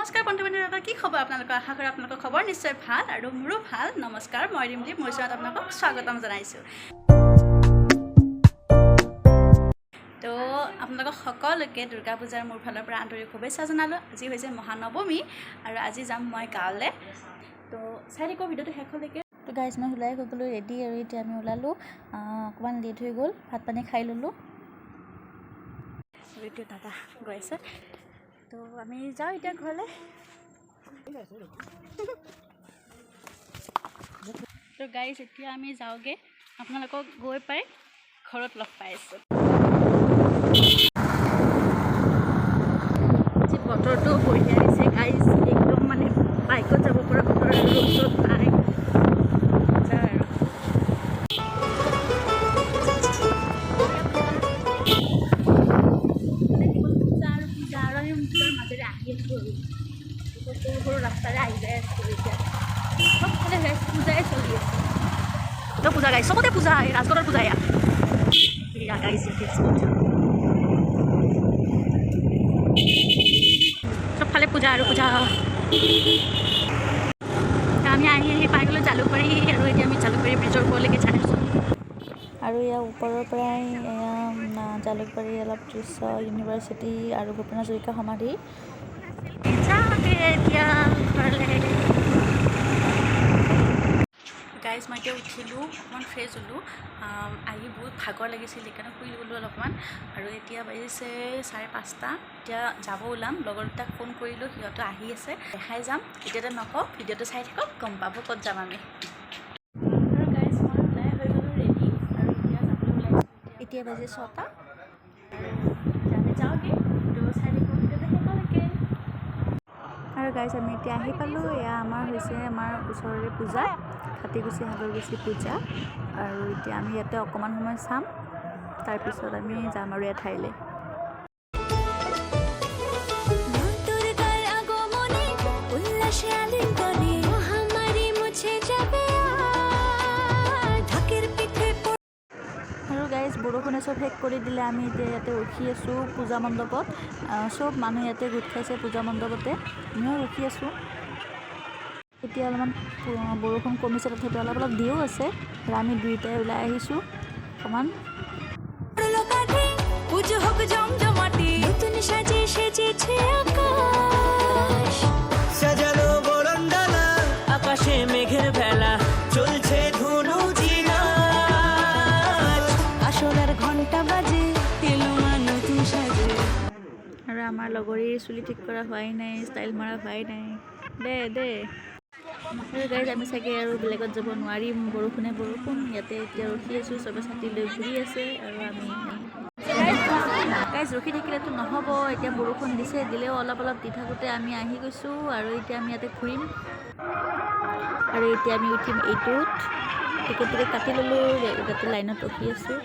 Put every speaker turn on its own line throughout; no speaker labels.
নমস্কাৰ বন্ধু-বান্ধৱীসকল, কি খবৰ আপোনালোকৰ? আশা কৰোঁ আপোনালোকৰ খবৰ নিশ্চয় ভাল আৰু মোৰো ভাল। নমস্কাৰ, মই ৰিমলি মৈচুৰত আপোনালোকক স্বাগতম জনাইছোঁ। তো আপোনালোকক সকলোকে দুৰ্গা পূজাৰ মোৰ ফালৰ পৰা আন্তৰিক শুভেচ্ছা জনালোঁ। আজি হৈছে মহানৱমী আৰু আজি যাম মই গাঁৱলৈ। তো চাই থাকক ভিডিঅ'টো শেষলৈকে। তো গাইজ, মই ওলাই গৈ গ'লোঁ ৰেডি আৰু এতিয়া আমি ওলালোঁ। অকণমান লেট হৈ গ'ল, ভাত পানী খাই ল'লোঁ। এতিয়া দাদা গৈ আছে, তো আমি যাওঁ এতিয়া ঘৰলৈ। তো গাইজ, এতিয়া আমি যাওঁগৈ, আপোনালোকক গৈ পাই ঘৰত লগ পাই আছোঁ। আজি বতৰটো বঢ়িয়া দিছে গাইজ, একদম মানে বাইকত যাব পৰা বতৰ আৰু ৰ'দ নাই। মাজেৰে আহি আছোঁ আৰু সৰু সৰু ৰাস্তাৰে আহি যাই আছোঁ। এতিয়া চবফালে পূজাই চলি আছে। তো পূজা গাইছ, চবতে পূজা, ৰাজগড়ৰ পূজা এয়া চবফালে পূজা আৰু পূজা। আমি আহি পাই গ'লোঁ জালুকবাৰী আৰু এতিয়া আমি জালুকবাৰী ব্ৰিজৰ ওপৰলৈকে যাই আছোঁ। আৰু ইয়াৰ ওপৰৰ পৰাই জালুকবাৰী অলপ দৃশ্য, ইউনিভাৰ্চিটি আৰু ভূপেন হাজৰিকা সমাধি। এতিয়া ঘৰলৈ গাইজ, মই এতিয়া উঠিলোঁ, অকণমান ফ্ৰেছ হ'লোঁ। আহি বহুত ভাগৰ লাগিছিল, সেইকাৰণে শুই গ'লোঁ অলপমান। আৰু এতিয়া বাজিছে 5:30। এতিয়া যাব ওলাম, লগৰ দুটাক ফোন কৰিলোঁ, সিহঁতো আহি আছে, দেখাই যাম। ভিডিঅ'টো নকওঁ, ভিডিঅ'টো চাই থাকক, গম পাব ক'ত যাম আমি। আৰু গাইজ, মই ওলাই হৈ গ'লোঁ ৰেডি আৰু এতিয়া যাবলৈ ওলাইছোঁ। এতিয়া বাজে 6টা আৰু আমি যাওঁগৈ, ভিডিঅ' চাই থাকক, ভিডিঅ'টো শেষলৈকে। আৰু গাইজ, আমি এতিয়া আহি পালোঁ। এয়া আমাৰ হৈছে আমাৰ ওচৰৰে পূজা, কাতিকুছি সাগৰকুছি পূজা। আৰু এতিয়া আমি ইয়াতে অকণমান সময় চাম, তাৰপিছত আমি যাম আৰু এঠাইলৈ। আৰু গাইজ, বৰষুণে চব শেষ কৰি দিলে। আমি এতিয়া ইয়াতে ৰখি আছোঁ পূজা মণ্ডপত। চব মানুহ ইয়াতে গোট খাইছে পূজা মণ্ডপতে, আমিও ৰখি আছোঁ। এতিয়া অলপমান বৰষুণ কমিছে, তথাপি অলপ অলপ দিও আছে আৰু আমি দুইটাই ওলাই আহিছোঁ অকণমান।
আকাশে মেঘের ভেলা চলছে ধুনু জিনাচ, আসলের ঘন্টা বাজে এলো নতুন সাজে।
আৰু আমাৰ লগৰী চুলি ঠিক কৰা হোৱাই নাই, ষ্টাইল মাৰা হোৱাই নাই। দে আৰু গাইজ, আমি চাগে আৰু বেলেগত যাব নোৱাৰিম, বৰষুণ। ইয়াতে এতিয়া ৰখি আছোঁ, চবে ছাতি লৈ ঘূৰি আছে আৰু আমি গাইজ ৰখি থাকিলেতো নহ'ব। এতিয়া বৰষুণ দিলেও অলপ অলপ দি থাকোঁতে আমি আহি গৈছোঁ আৰু এতিয়া আমি ইয়াতে ঘূৰিম। আৰু এতিয়া আমি উঠিম এইটোত, টিকেট কাটি ল'লোঁ, তাতে লাইনত ৰখি আছোঁ।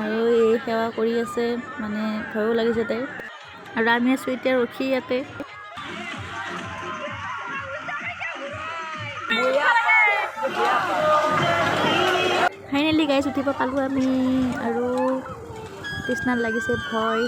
আৰু এই সেৱা কৰি আছে, মানে ভয়ো লাগিছে তাইৰ। আৰু আমি আছোঁ এতিয়া ৰখি ইয়াতে। ফাইনেলি গাইজ উঠিব পালোঁ আমি, আৰু তৃষ্ণাত লাগিছে ভয়।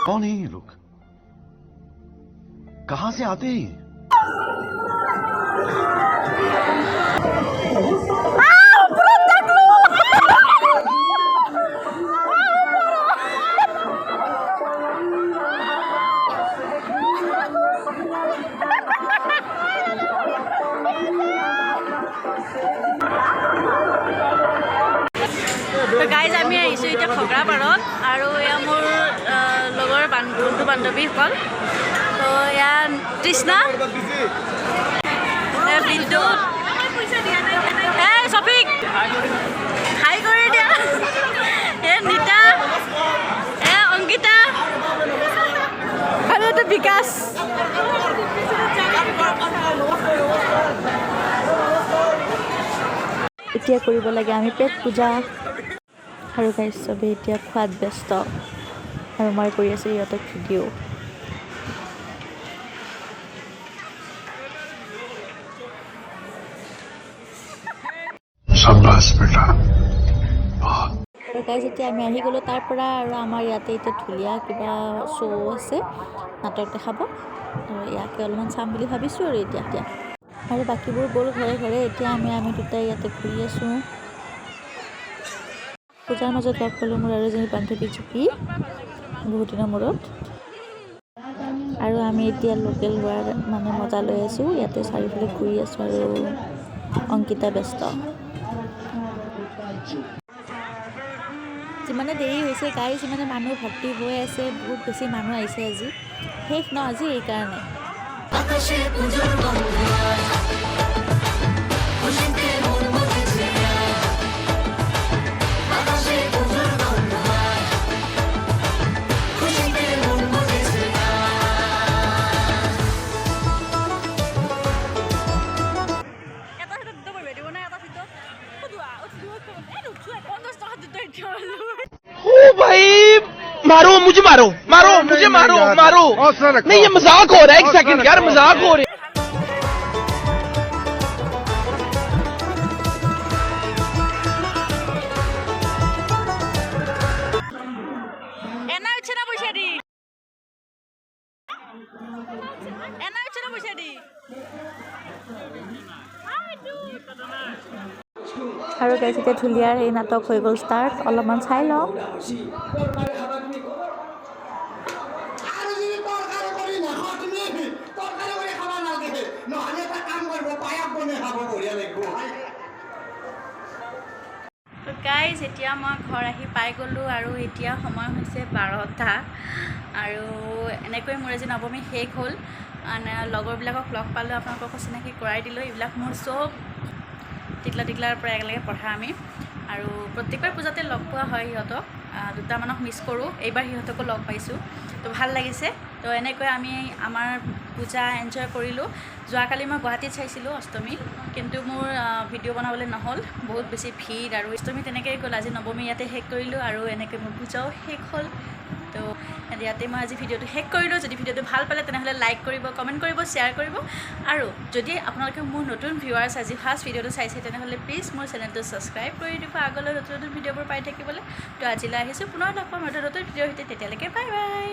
कौन है ये लोग? कहां से आते हैं?
তো গাইজ, আমি আহিছোঁ এতিয়া ঘগ্ৰাপাৰত। আৰু আৰু এয়া মোৰ লগৰ বন্ধু বান্ধৱীসকল তো এয়া তৃষ্ণা বিদ্যুৎ চফিক হাই কৰি দিয়া নীতা অংকিতা আৰু এইটো বিকাশ এতিয়া কৰিব লাগে আমি পেট পূজা আৰু গাইজ চবেই এতিয়া খোৱাত ব্যস্ত আৰু মই কৰি আছোঁ সিহঁতক ভিডিঅ'
शाबाश बेटा
আৰু গাইজ এতিয়া আমি আহি গ'লোঁ তাৰ পৰা আৰু আমাৰ ইয়াতে এতিয়া ধুনীয়া কিবা শ্ব' আছে নাটক দেখাব আৰু ইয়াকে অলপমান চাম বুলি ভাবিছোঁ আৰু এতিয়া আৰু বাকীবোৰ গ'ল ঘৰে ঘৰে এতিয়া আমি দুটাই ইয়াতে ঘূৰি আছোঁ পূজাৰ মাজত লগ পালোঁ মোৰ আৰু এজনী বান্ধৱী জুপি বহুত দিনৰ মূৰত আৰু আমি এতিয়া লোকেল হোৱাৰ মানে মজা লৈ আছোঁ ইয়াতে চাৰিওফালে ঘূৰি আছোঁ আৰু অংকিতা ব্যস্ত যিমানে দেৰি হৈছে গাড়ী যিমানে মানুহ ভৰ্তি হৈ আছে বহুত বেছি মানুহ আহিছে আজি শেষ ন আজি এইকাৰণে
ओ भाई मारो मुझे मारो मुझे मारो नहीं ये मजाक हो रहा है एक सेकंड यार मजाक हो रहा है
আৰু গাইজ এতিয়া ঢুলীয়াৰ এই নাটক হৈ গ'ল ষ্টাৰ্ট অলপমান চাই লওঁ গাইজ এতিয়া মই ঘৰ আহি পাই গ'লোঁ আৰু এতিয়া সময় হৈছে 12টা আৰু এনেকৈ মোৰ আজি নৱমী শেষ হ'ল লগৰবিলাকক লগ পালোঁ আপোনালোকক চিনাকি কৰাই দিলোঁ এইবিলাক মোৰ চব টিকলাৰ পৰা একেলগে পঢ়া আমি আৰু প্ৰত্যেকবাৰ পূজাতে লগ পোৱা হয় সিহঁতক দুটামানক মিছ কৰোঁ এইবাৰ সিহঁতকো লগ পাইছোঁ তো ভাল লাগিছে তো এনেকৈ আমি আমাৰ পূজা এনজয় কৰিলোঁ যোৱাকালি মই গুৱাহাটীত চাইছিলোঁ অষ্টমী কিন্তু মোৰ ভিডিঅ' বনাবলৈ নহ'ল বহুত বেছি ভিৰ আৰু অষ্টমী তেনেকৈ গ'ল আজি নৱমী ইয়াতে শেষ কৰিলোঁ আৰু এনেকৈ মোৰ পূজাও শেষ হ'ল তো ইয়াতে মই আজি ভিডিঅ'টো শেষ কৰিলোঁ যদি ভিডিঅ'টো ভাল পালে তেনেহ'লে লাইক কৰিব কমেণ্ট কৰিব শ্বেয়াৰ কৰিব আৰু যদি আপোনালোকে মোৰ নতুন ভিউৱাৰ্ছ আজি ফাৰ্ষ্ট ভিডিঅ'টো চাইছে তেনেহ'লে প্লিজ মোৰ চেনেলটো ছাবস্ক্ৰাইব কৰি দিব আগলৈ নতুন ভিডিঅ'বোৰ পাই থাকিবলৈ তো আজিলৈ আহিছোঁ পুনৰ লগ পাম নতুন ভিডিঅ'ৰ সৈতে তেতিয়ালৈকে বাই বাই